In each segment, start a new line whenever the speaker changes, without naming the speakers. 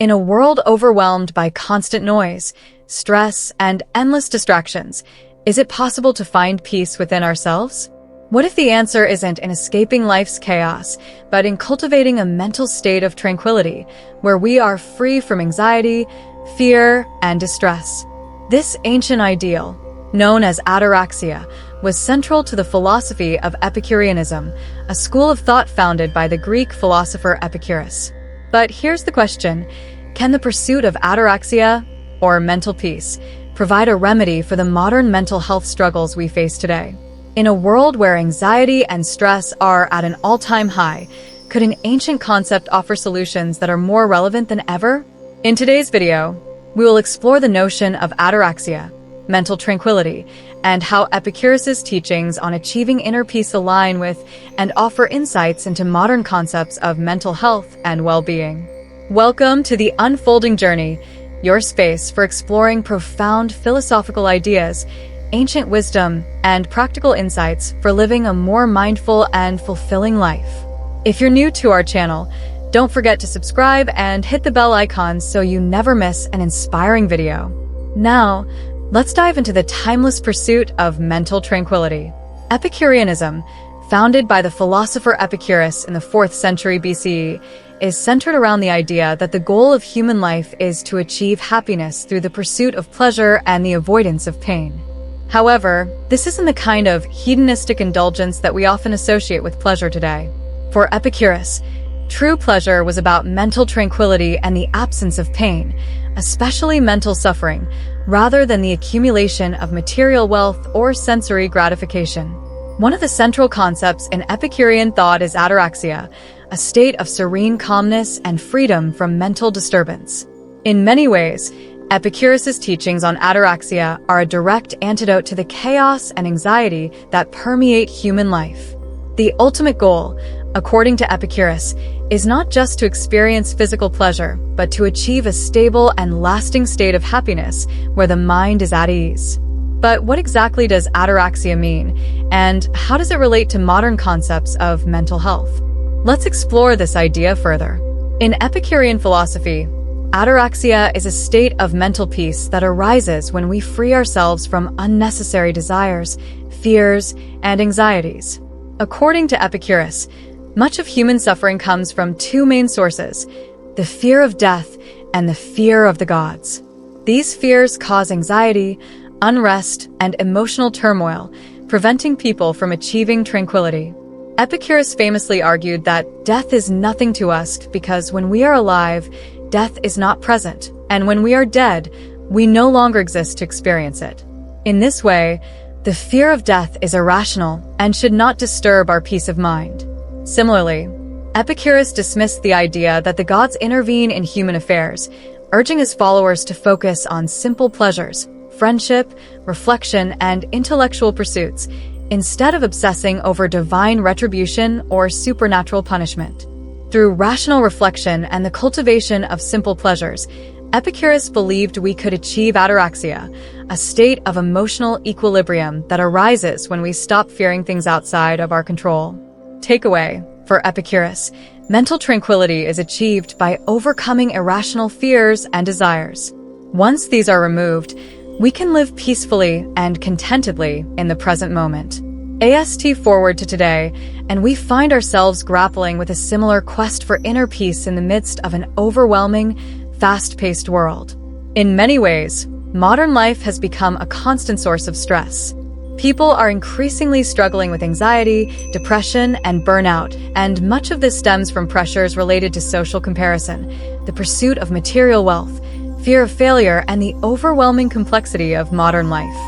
In a world overwhelmed by constant noise, stress, and endless distractions, is it possible to find peace within ourselves? What if the answer isn't in escaping life's chaos, but in cultivating a mental state of tranquility, where we are free from anxiety, fear, and distress? This ancient ideal, known as ataraxia, was central to the philosophy of Epicureanism, a school of thought founded by the Greek philosopher Epicurus. But here's the question: can the pursuit of ataraxia, or mental peace, provide a remedy for the modern mental health struggles we face today? In a world where anxiety and stress are at an all-time high, could an ancient concept offer solutions that are more relevant than ever? In today's video, we will explore the notion of ataraxia, mental tranquility, and how Epicurus's teachings on achieving inner peace align with and offer insights into modern concepts of mental health and well-being. Welcome to the Unfolding Journey, your space for exploring profound philosophical ideas, ancient wisdom, and practical insights for living a more mindful and fulfilling life. If you're new to our channel, don't forget to subscribe and hit the bell icon so you never miss an inspiring video. Now, let's dive into the timeless pursuit of mental tranquility. Epicureanism, founded by the philosopher Epicurus in the 4th century BCE, is centered around the idea that the goal of human life is to achieve happiness through the pursuit of pleasure and the avoidance of pain. However, this isn't the kind of hedonistic indulgence that we often associate with pleasure today. For Epicurus, true pleasure was about mental tranquility and the absence of pain, especially mental suffering, rather than the accumulation of material wealth or sensory gratification. One of the central concepts in Epicurean thought is ataraxia, a state of serene calmness and freedom from mental disturbance. In many ways, Epicurus's teachings on ataraxia are a direct antidote to the chaos and anxiety that permeate human life. The ultimate goal, according to Epicurus, is not just to experience physical pleasure, but to achieve a stable and lasting state of happiness where the mind is at ease. But what exactly does ataraxia mean, and how does it relate to modern concepts of mental health? Let's explore this idea further. In Epicurean philosophy, ataraxia is a state of mental peace that arises when we free ourselves from unnecessary desires, fears, and anxieties. According to Epicurus, much of human suffering comes from two main sources: the fear of death and the fear of the gods. These fears cause anxiety, unrest, and emotional turmoil, preventing people from achieving tranquility. Epicurus famously argued that death is nothing to us because when we are alive, death is not present, and when we are dead, we no longer exist to experience it. In this way, the fear of death is irrational and should not disturb our peace of mind. Similarly, Epicurus dismissed the idea that the gods intervene in human affairs, urging his followers to focus on simple pleasures, friendship, reflection, and intellectual pursuits, instead of obsessing over divine retribution or supernatural punishment. Through rational reflection and the cultivation of simple pleasures, Epicurus believed we could achieve ataraxia, a state of emotional equilibrium that arises when we stop fearing things outside of our control. Takeaway: for Epicurus, mental tranquility is achieved by overcoming irrational fears and desires. Once these are removed, we can live peacefully and contentedly in the present moment. Forward to today, and we find ourselves grappling with a similar quest for inner peace in the midst of an overwhelming, fast-paced world. In many ways, modern life has become a constant source of stress. People are increasingly struggling with anxiety, depression, and burnout, and much of this stems from pressures related to social comparison, the pursuit of material wealth, fear of failure, and the overwhelming complexity of modern life.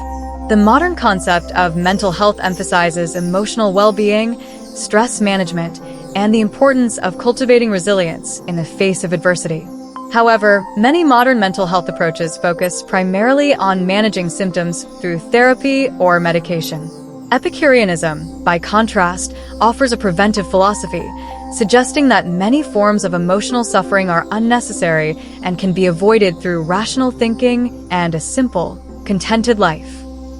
The modern concept of mental health emphasizes emotional well-being, stress management, and the importance of cultivating resilience in the face of adversity. However, many modern mental health approaches focus primarily on managing symptoms through therapy or medication. Epicureanism, by contrast, offers a preventive philosophy, suggesting that many forms of emotional suffering are unnecessary and can be avoided through rational thinking and a simple, contented life.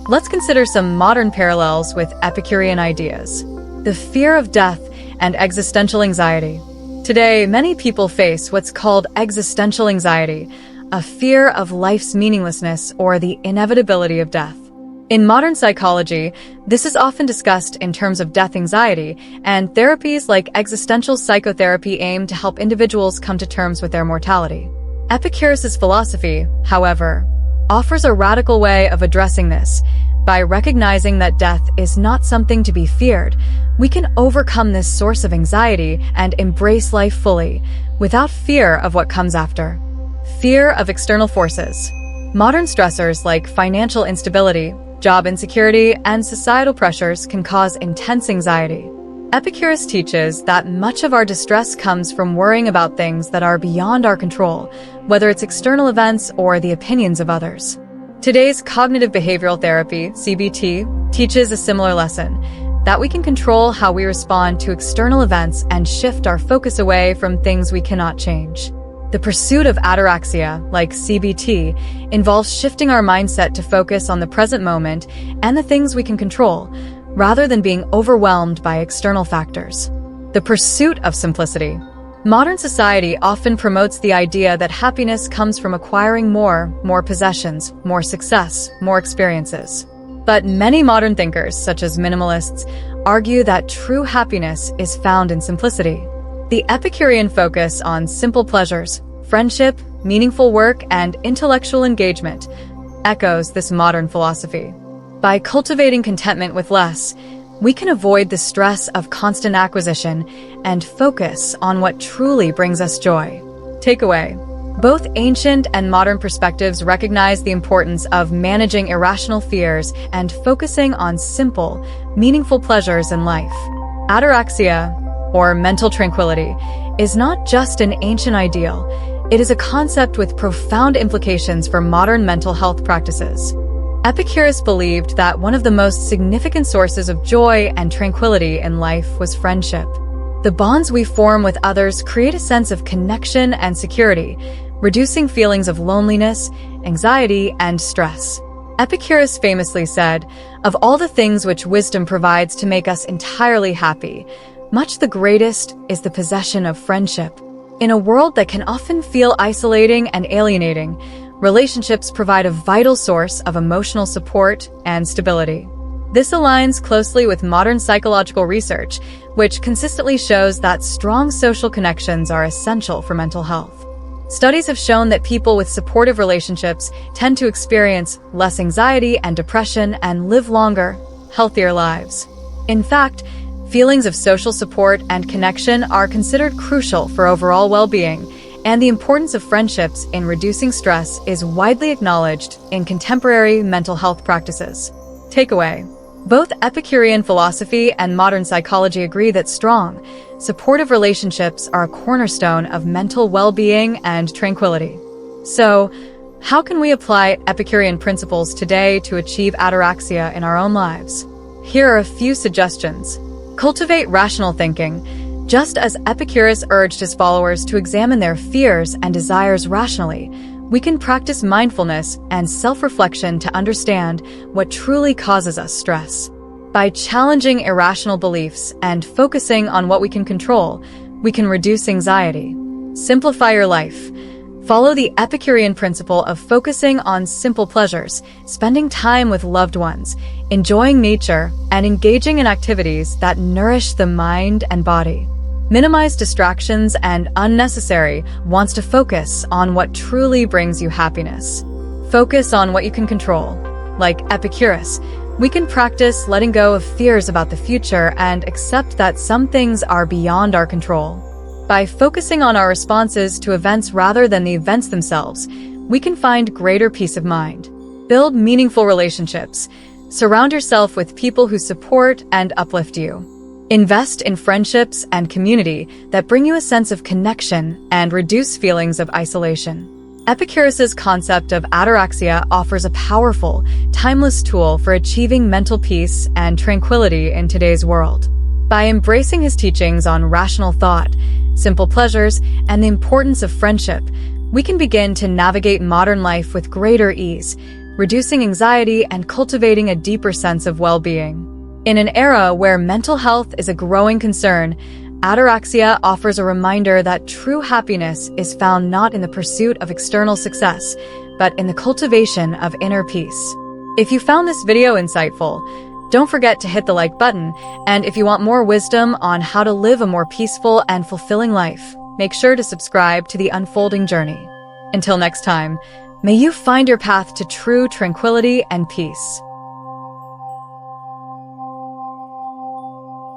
Let's consider some modern parallels with Epicurean ideas. The fear of death and existential anxiety. Today, many people face what's called existential anxiety, a fear of life's meaninglessness or the inevitability of death. In modern psychology, this is often discussed in terms of death anxiety, and therapies like existential psychotherapy aim to help individuals come to terms with their mortality. Epicurus's philosophy, however, offers a radical way of addressing this. By recognizing that death is not something to be feared, we can overcome this source of anxiety and embrace life fully, without fear of what comes after. Fear of external forces. Modern stressors like financial instability, job insecurity, and societal pressures can cause intense anxiety. Epicurus teaches that much of our distress comes from worrying about things that are beyond our control, whether it's external events or the opinions of others. Today's cognitive behavioral therapy, CBT, teaches a similar lesson, that we can control how we respond to external events and shift our focus away from things we cannot change. The pursuit of ataraxia, like CBT, involves shifting our mindset to focus on the present moment and the things we can control, rather than being overwhelmed by external factors. The pursuit of simplicity. Modern society often promotes the idea that happiness comes from acquiring more possessions, more success, more experiences. But many modern thinkers, such as minimalists, argue that true happiness is found in simplicity. The Epicurean focus on simple pleasures, friendship, meaningful work, and intellectual engagement echoes this modern philosophy. By cultivating contentment with less, we can avoid the stress of constant acquisition and focus on what truly brings us joy. Takeaway: both ancient and modern perspectives recognize the importance of managing irrational fears and focusing on simple, meaningful pleasures in life. Ataraxia, or mental tranquility, is not just an ancient ideal. It is a concept with profound implications for modern mental health practices. Epicurus believed that one of the most significant sources of joy and tranquility in life was friendship. The bonds we form with others create a sense of connection and security, reducing feelings of loneliness, anxiety, and stress. Epicurus famously said, "Of all the things which wisdom provides to make us entirely happy, much the greatest is the possession of friendship." In a world that can often feel isolating and alienating, relationships provide a vital source of emotional support and stability. This aligns closely with modern psychological research, which consistently shows that strong social connections are essential for mental health. Studies have shown that people with supportive relationships tend to experience less anxiety and depression and live longer, healthier lives. In fact, feelings of social support and connection are considered crucial for overall well-being, and the importance of friendships in reducing stress is widely acknowledged in contemporary mental health practices. Takeaway: both Epicurean philosophy and modern psychology agree that strong, supportive relationships are a cornerstone of mental well-being and tranquility. So, how can we apply Epicurean principles today to achieve ataraxia in our own lives? Here are a few suggestions. Cultivate rational thinking. Just as Epicurus urged his followers to examine their fears and desires rationally, we can practice mindfulness and self-reflection to understand what truly causes us stress. By challenging irrational beliefs and focusing on what we can control, we can reduce anxiety. Simplify your life. Follow the Epicurean principle of focusing on simple pleasures, spending time with loved ones, enjoying nature, and engaging in activities that nourish the mind and body. Minimize distractions and unnecessary wants to focus on what truly brings you happiness. Focus on what you can control. Like Epicurus, we can practice letting go of fears about the future and accept that some things are beyond our control. By focusing on our responses to events rather than the events themselves, we can find greater peace of mind. Build meaningful relationships. Surround yourself with people who support and uplift you. Invest in friendships and community that bring you a sense of connection and reduce feelings of isolation. Epicurus's concept of ataraxia offers a powerful, timeless tool for achieving mental peace and tranquility in today's world. By embracing his teachings on rational thought, simple pleasures, and the importance of friendship, we can begin to navigate modern life with greater ease, reducing anxiety and cultivating a deeper sense of well-being. In an era where mental health is a growing concern, Ataraxia offers a reminder that true happiness is found not in the pursuit of external success, but in the cultivation of inner peace. If you found this video insightful, don't forget to hit the like button, and if you want more wisdom on how to live a more peaceful and fulfilling life, make sure to subscribe to The Unfolding Journey. Until next time, may you find your path to true tranquility and peace.